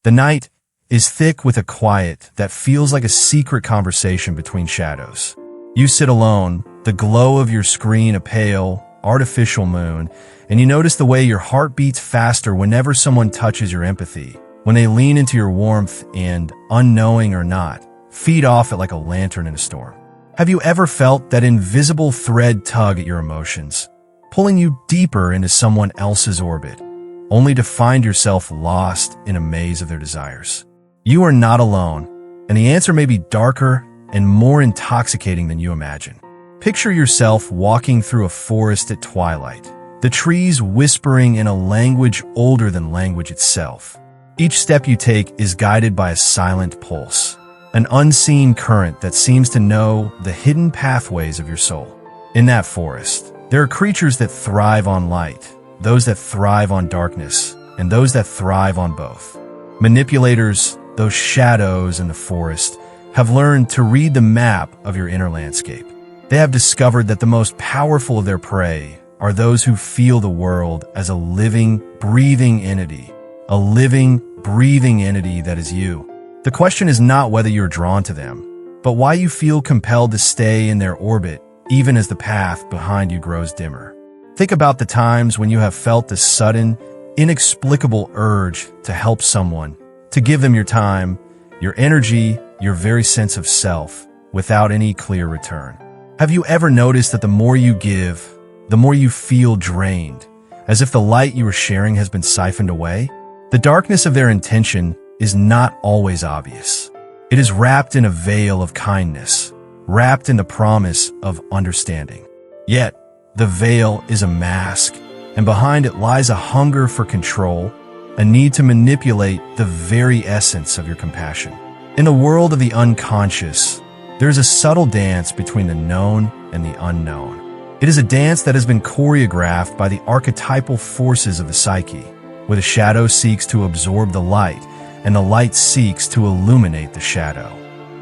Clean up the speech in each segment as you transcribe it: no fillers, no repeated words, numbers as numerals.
The night is thick with a quiet that feels like a secret conversation between shadows. You sit alone, the glow of your screen a pale, artificial moon, and you notice the way your heart beats faster whenever someone touches your empathy, when they lean into your warmth and, unknowing or not, feed off it like a lantern in a storm. Have you ever felt that invisible thread tug at your emotions, pulling you deeper into someone else's orbit, only to find yourself lost in a maze of their desires? You are not alone, and the answer may be darker and more intoxicating than you imagine. Picture yourself walking through a forest at twilight, the trees whispering in a language older than language itself. Each step you take is guided by a silent pulse, an unseen current that seems to know the hidden pathways of your soul. In that forest, there are creatures that thrive on light, those that thrive on darkness, and those that thrive on both. Manipulators, those shadows in the forest, have learned to read the map of your inner landscape. They have discovered that the most powerful of their prey are those who feel the world as a living, breathing entity, a living, breathing entity that is you. The question is not whether you're drawn to them, but why you feel compelled to stay in their orbit even as the path behind you grows dimmer. Think about the times when you have felt this sudden, inexplicable urge to help someone, to give them your time, your energy, your very sense of self, without any clear return. Have you ever noticed that the more you give, the more you feel drained, as if the light you were sharing has been siphoned away? The darkness of their intention is not always obvious. It is wrapped in a veil of kindness, wrapped in the promise of understanding. Yet, the veil is a mask, and behind it lies a hunger for control, a need to manipulate the very essence of your compassion. In the world of the unconscious, there is a subtle dance between the known and the unknown. It is a dance that has been choreographed by the archetypal forces of the psyche, where the shadow seeks to absorb the light, and the light seeks to illuminate the shadow.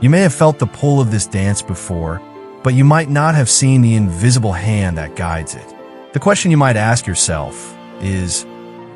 You may have felt the pull of this dance before, but you might not have seen the invisible hand that guides it. The question you might ask yourself is,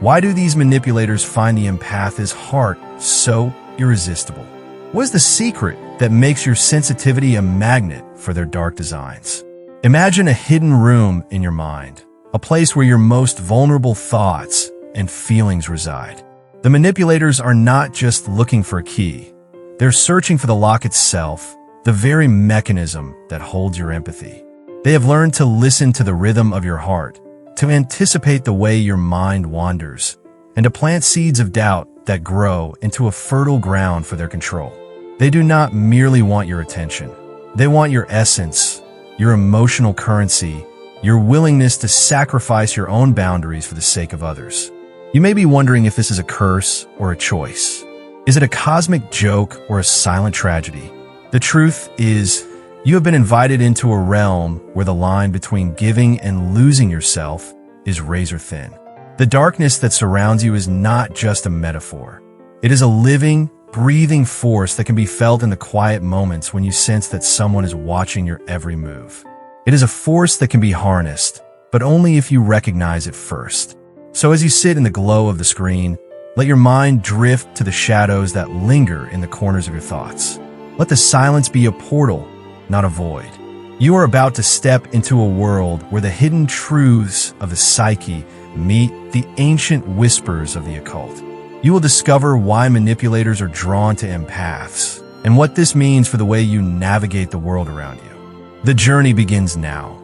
why do these manipulators find the empath's heart so irresistible? What is the secret that makes your sensitivity a magnet for their dark designs? Imagine a hidden room in your mind, a place where your most vulnerable thoughts and feelings reside. The manipulators are not just looking for a key. They're searching for the lock itself, the very mechanism that holds your empathy. They have learned to listen to the rhythm of your heart, to anticipate the way your mind wanders, and to plant seeds of doubt that grow into a fertile ground for their control. They do not merely want your attention. They want your essence, your emotional currency, your willingness to sacrifice your own boundaries for the sake of others. You may be wondering if this is a curse or a choice. Is it a cosmic joke or a silent tragedy? The truth is, you have been invited into a realm where the line between giving and losing yourself is razor thin. The darkness that surrounds you is not just a metaphor. It is a living, breathing force that can be felt in the quiet moments when you sense that someone is watching your every move. It is a force that can be harnessed, but only if you recognize it first. So as you sit in the glow of the screen, let your mind drift to the shadows that linger in the corners of your thoughts. Let the silence be a portal, not a void. You are about to step into a world where the hidden truths of the psyche meet the ancient whispers of the occult. You will discover why manipulators are drawn to empaths, and what this means for the way you navigate the world around you. The journey begins now,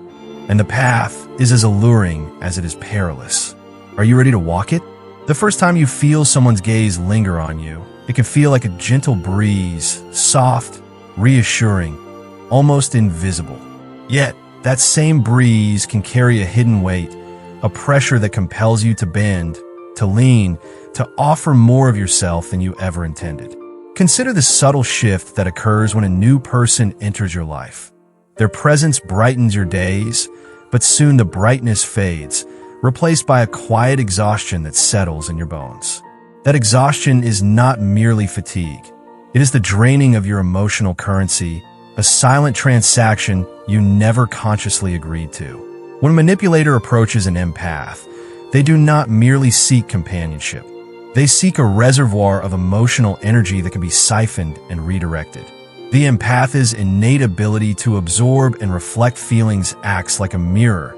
and the path is as alluring as it is perilous. Are you ready to walk it? The first time you feel someone's gaze linger on you, it can feel like a gentle breeze, soft, reassuring, almost invisible. Yet, that same breeze can carry a hidden weight, a pressure that compels you to bend, to lean, to offer more of yourself than you ever intended. Consider the subtle shift that occurs when a new person enters your life. Their presence brightens your days, but soon the brightness fades, replaced by a quiet exhaustion that settles in your bones. That exhaustion is not merely fatigue. It is the draining of your emotional currency, a silent transaction you never consciously agreed to. When a manipulator approaches an empath, they do not merely seek companionship. They seek a reservoir of emotional energy that can be siphoned and redirected. The empath's innate ability to absorb and reflect feelings acts like a mirror,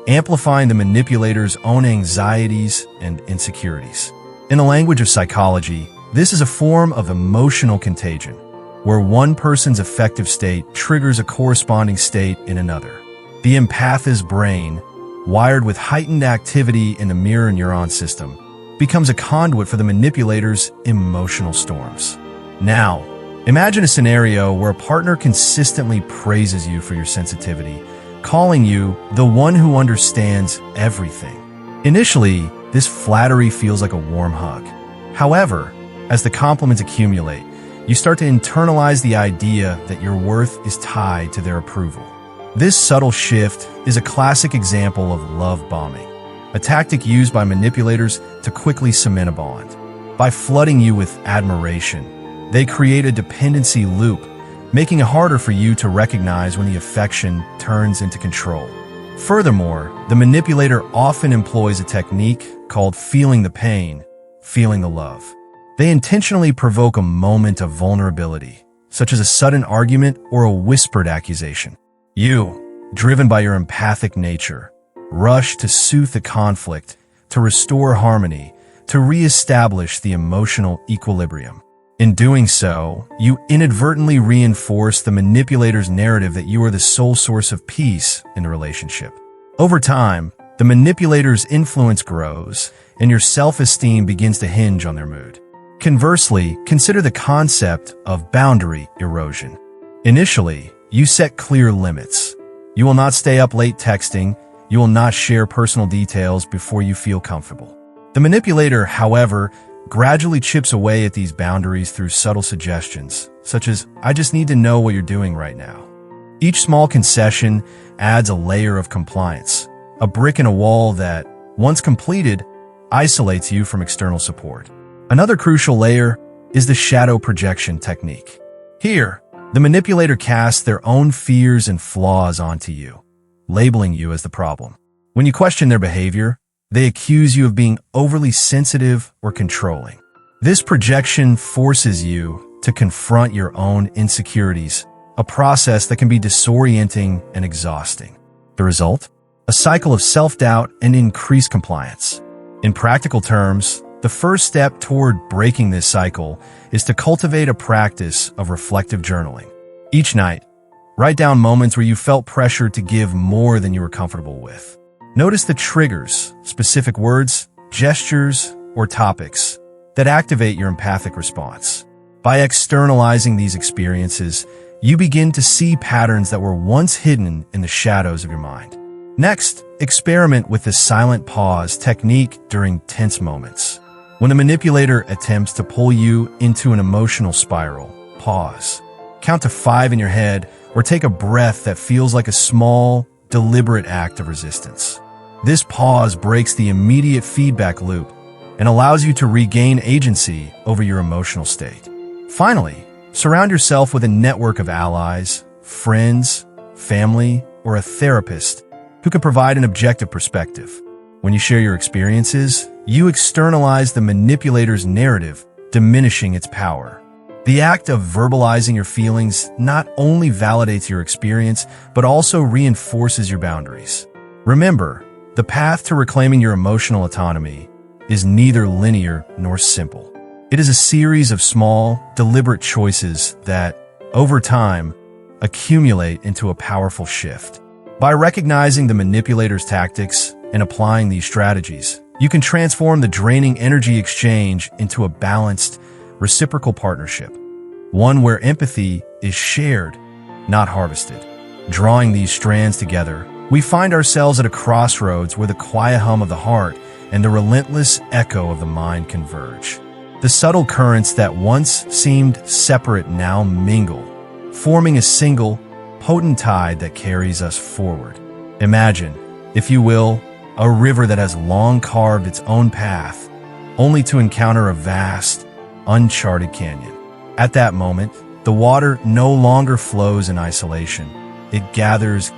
amplifying the manipulator's own anxieties and insecurities. In the language of psychology, this is a form of emotional contagion, where one person's affective state triggers a corresponding state in another. The empath's brain, wired with heightened activity in the mirror neuron system, becomes a conduit for the manipulator's emotional storms. Now, imagine a scenario where a partner consistently praises you for your sensitivity, calling you the one who understands everything. Initially, this flattery feels like a warm hug. However, as the compliments accumulate, you start to internalize the idea that your worth is tied to their approval. This subtle shift is a classic example of love bombing, a tactic used by manipulators to quickly cement a bond. By flooding you with admiration, they create a dependency loop, making it harder for you to recognize when the affection turns into control. Furthermore, the manipulator often employs a technique called feeling the pain, feeling the love. They intentionally provoke a moment of vulnerability, such as a sudden argument or a whispered accusation. You, driven by your empathic nature, rush to soothe the conflict, to restore harmony, to reestablish the emotional equilibrium. In doing so, you inadvertently reinforce the manipulator's narrative that you are the sole source of peace in the relationship. Over time, the manipulator's influence grows, and your self-esteem begins to hinge on their mood. Conversely, consider the concept of boundary erosion. Initially, you set clear limits. You will not stay up late texting. You will not share personal details before you feel comfortable. The manipulator, however, gradually chips away at these boundaries through subtle suggestions, such as, "I just need to know what you're doing right now." Each small concession adds a layer of compliance, a brick in a wall that, once completed, isolates you from external support. Another crucial layer is the shadow projection technique. Here, the manipulator casts their own fears and flaws onto you, labeling you as the problem. When you question their behavior, they accuse you of being overly sensitive or controlling. This projection forces you to confront your own insecurities, a process that can be disorienting and exhausting. The result? A cycle of self-doubt and increased compliance. In practical terms, the first step toward breaking this cycle is to cultivate a practice of reflective journaling. Each night, write down moments where you felt pressure to give more than you were comfortable with. Notice the triggers, specific words, gestures, or topics that activate your empathic response. By externalizing these experiences, you begin to see patterns that were once hidden in the shadows of your mind. Next, experiment with the silent pause technique during tense moments. When a manipulator attempts to pull you into an emotional spiral, pause. Count to 5 in your head or take a breath that feels like a small, deliberate act of resistance. This pause breaks the immediate feedback loop and allows you to regain agency over your emotional state. Finally, surround yourself with a network of allies, friends, family, or a therapist who can provide an objective perspective. When you share your experiences, you externalize the manipulator's narrative, diminishing its power. The act of verbalizing your feelings not only validates your experience, but also reinforces your boundaries. Remember, the path to reclaiming your emotional autonomy is neither linear nor simple. It is a series of small, deliberate choices that, over time, accumulate into a powerful shift. By recognizing the manipulator's tactics and applying these strategies, you can transform the draining energy exchange into a balanced, reciprocal partnership, one where empathy is shared, not harvested. Drawing these strands together, we find ourselves at a crossroads where the quiet hum of the heart and the relentless echo of the mind converge. The subtle currents that once seemed separate now mingle, forming a single, potent tide that carries us forward. Imagine, if you will, a river that has long carved its own path, only to encounter a vast, uncharted canyon. At that moment, the water no longer flows in isolation. It gathers,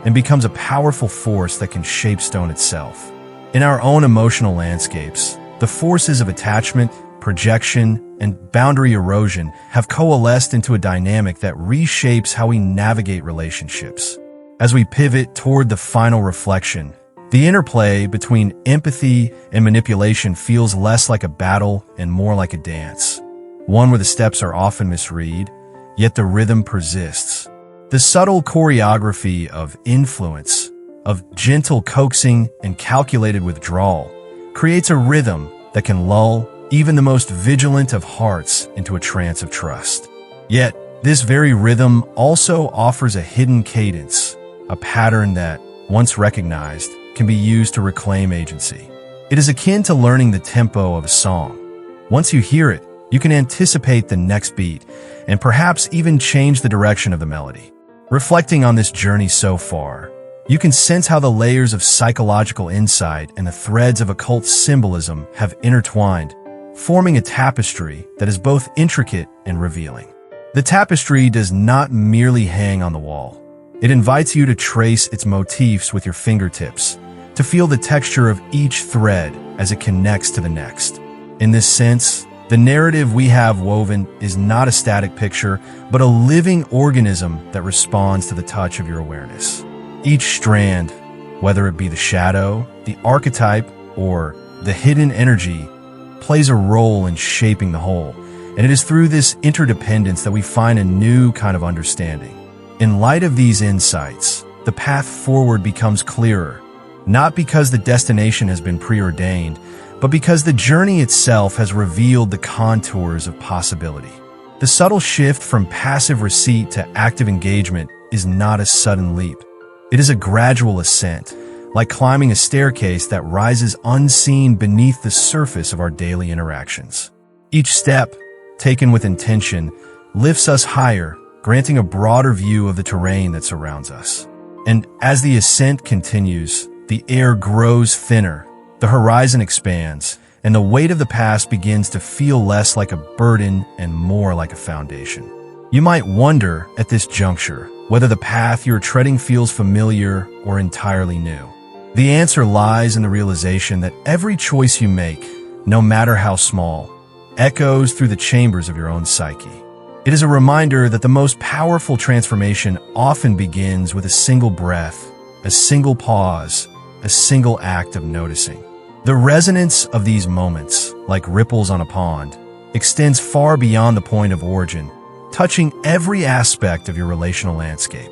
and becomes a powerful force that can shape stone itself. In our own emotional landscapes, The forces of attachment, projection, and boundary erosion have coalesced into a dynamic that reshapes how we navigate relationships. As we pivot toward the final reflection, the interplay between empathy and manipulation feels less like a battle and more like a dance. One where the steps are often misread, yet the rhythm persists. The subtle choreography of influence, of gentle coaxing and calculated withdrawal, creates a rhythm that can lull even the most vigilant of hearts into a trance of trust. Yet, this very rhythm also offers a hidden cadence, a pattern that, once recognized, can be used to reclaim agency. It is akin to learning the tempo of a song. Once you hear it, you can anticipate the next beat and perhaps even change the direction of the melody. Reflecting on this journey so far, you can sense how the layers of psychological insight and the threads of occult symbolism have intertwined, forming a tapestry that is both intricate and revealing. The tapestry does not merely hang on the wall. It invites you to trace its motifs with your fingertips, to feel the texture of each thread as it connects to the next. In this sense, the narrative we have woven is not a static picture, but a living organism that responds to the touch of your awareness. Each strand, whether it be the shadow, the archetype, or the hidden energy, plays a role in shaping the whole, and it is through this interdependence that we find a new kind of understanding. In light of these insights, the path forward becomes clearer, not because the destination has been preordained, but because the journey itself has revealed the contours of possibility. The subtle shift from passive receipt to active engagement is not a sudden leap. It is a gradual ascent, like climbing a staircase that rises unseen beneath the surface of our daily interactions. Each step, taken with intention, lifts us higher, granting a broader view of the terrain that surrounds us. And as the ascent continues, the air grows thinner, the horizon expands, and the weight of the past begins to feel less like a burden and more like a foundation. You might wonder at this juncture whether the path you're treading feels familiar or entirely new. The answer lies in the realization that every choice you make, no matter how small, echoes through the chambers of your own psyche. It is a reminder that the most powerful transformation often begins with a single breath, a single pause, a single act of noticing. The resonance of these moments, like ripples on a pond, extends far beyond the point of origin, touching every aspect of your relational landscape.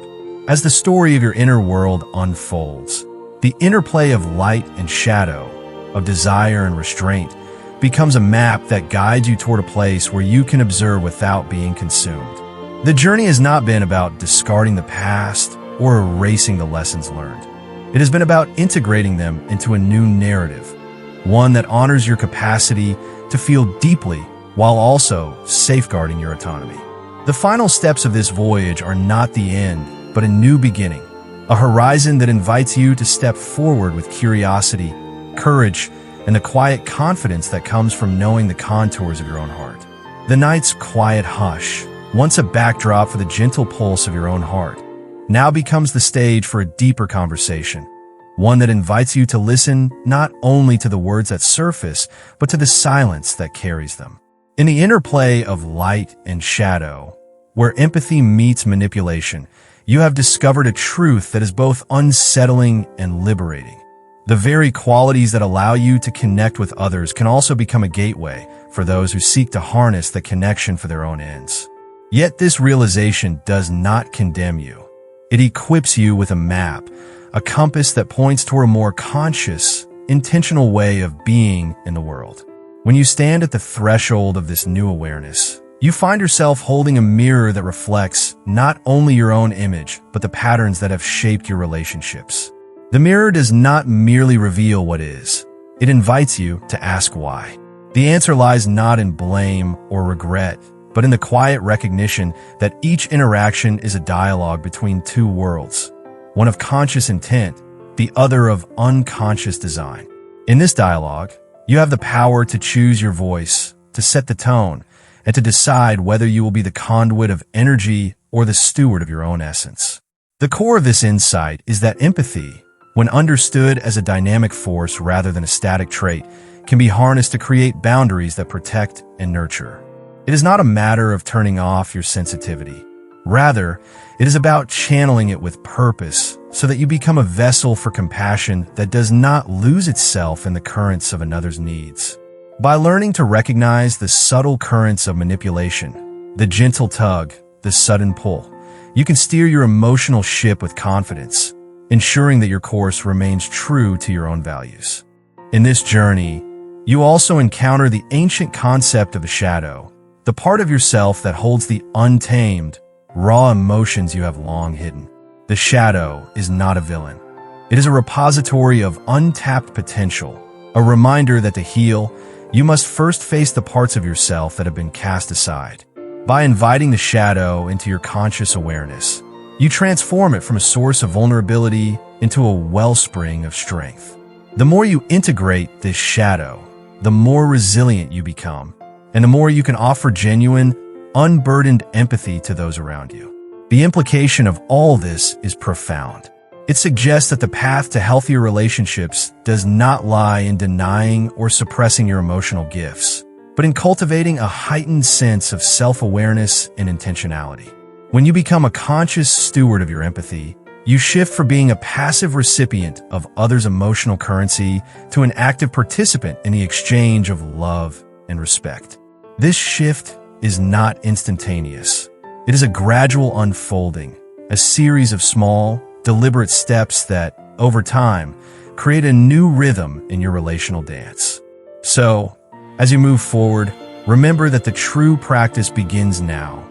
As the story of your inner world unfolds, the interplay of light and shadow, of desire and restraint, becomes a map that guides you toward a place where you can observe without being consumed. The journey has not been about discarding the past or erasing the lessons learned. It has been about integrating them into a new narrative, one that honors your capacity to feel deeply while also safeguarding your autonomy. The final steps of this voyage are not the end, but a new beginning, a horizon that invites you to step forward with curiosity, courage, and the quiet confidence that comes from knowing the contours of your own heart. The night's quiet hush, once a backdrop for the gentle pulse of your own heart, now becomes the stage for a deeper conversation, one that invites you to listen not only to the words that surface, but to the silence that carries them. In the interplay of light and shadow, where empathy meets manipulation, you have discovered a truth that is both unsettling and liberating. The very qualities that allow you to connect with others can also become a gateway for those who seek to harness the connection for their own ends. Yet this realization does not condemn you. It equips you with a map, a compass that points toward a more conscious, intentional way of being in the world. When you stand at the threshold of this new awareness, you find yourself holding a mirror that reflects not only your own image, but the patterns that have shaped your relationships. The mirror does not merely reveal what is. It invites you to ask why. The answer lies not in blame or regret, but in the quiet recognition that each interaction is a dialogue between two worlds, one of conscious intent, the other of unconscious design. In this dialogue, you have the power to choose your voice, to set the tone, and to decide whether you will be the conduit of energy or the steward of your own essence. The core of this insight is that empathy, when understood as a dynamic force rather than a static trait, can be harnessed to create boundaries that protect and nurture. It is not a matter of turning off your sensitivity. Rather, it is about channeling it with purpose so that you become a vessel for compassion that does not lose itself in the currents of another's needs. By learning to recognize the subtle currents of manipulation, the gentle tug, the sudden pull, you can steer your emotional ship with confidence, ensuring that your course remains true to your own values. In this journey, you also encounter the ancient concept of the shadow, the part of yourself that holds the untamed, raw emotions you have long hidden. The shadow is not a villain. It is a repository of untapped potential, a reminder that to heal, you must first face the parts of yourself that have been cast aside. By inviting the shadow into your conscious awareness, you transform it from a source of vulnerability into a wellspring of strength. The more you integrate this shadow, the more resilient you become, and the more you can offer genuine, unburdened empathy to those around you. The implication of all this is profound. It suggests that the path to healthier relationships does not lie in denying or suppressing your emotional gifts, but in cultivating a heightened sense of self-awareness and intentionality. When you become a conscious steward of your empathy, you shift from being a passive recipient of others' emotional currency to an active participant in the exchange of love and respect. This shift is not instantaneous. It is a gradual unfolding, a series of small, deliberate steps that, over time, create a new rhythm in your relational dance. So, as you move forward, remember that the true practice begins now,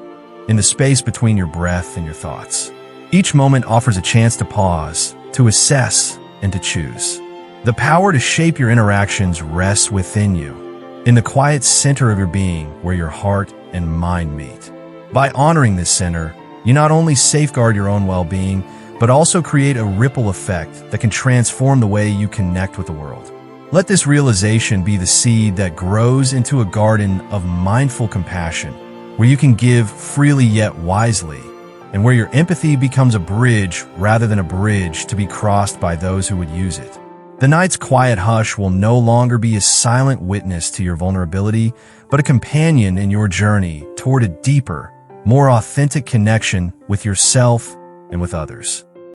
in the space between your breath and your thoughts. Each moment offers a chance to pause, to assess, and to choose. The power to shape your interactions rests within you, in the quiet center of your being where your heart and mind meet. By honoring this center, you not only safeguard your own well-being, but also create a ripple effect that can transform the way you connect with the world. Let this realization be the seed that grows into a garden of mindful compassion, where you can give freely yet wisely, and where your empathy becomes a bridge rather than a bridge to be crossed by those who would use it. The night's quiet hush will no longer be a silent witness to your vulnerability, but a companion in your journey toward a deeper, more authentic connection with yourself and with others.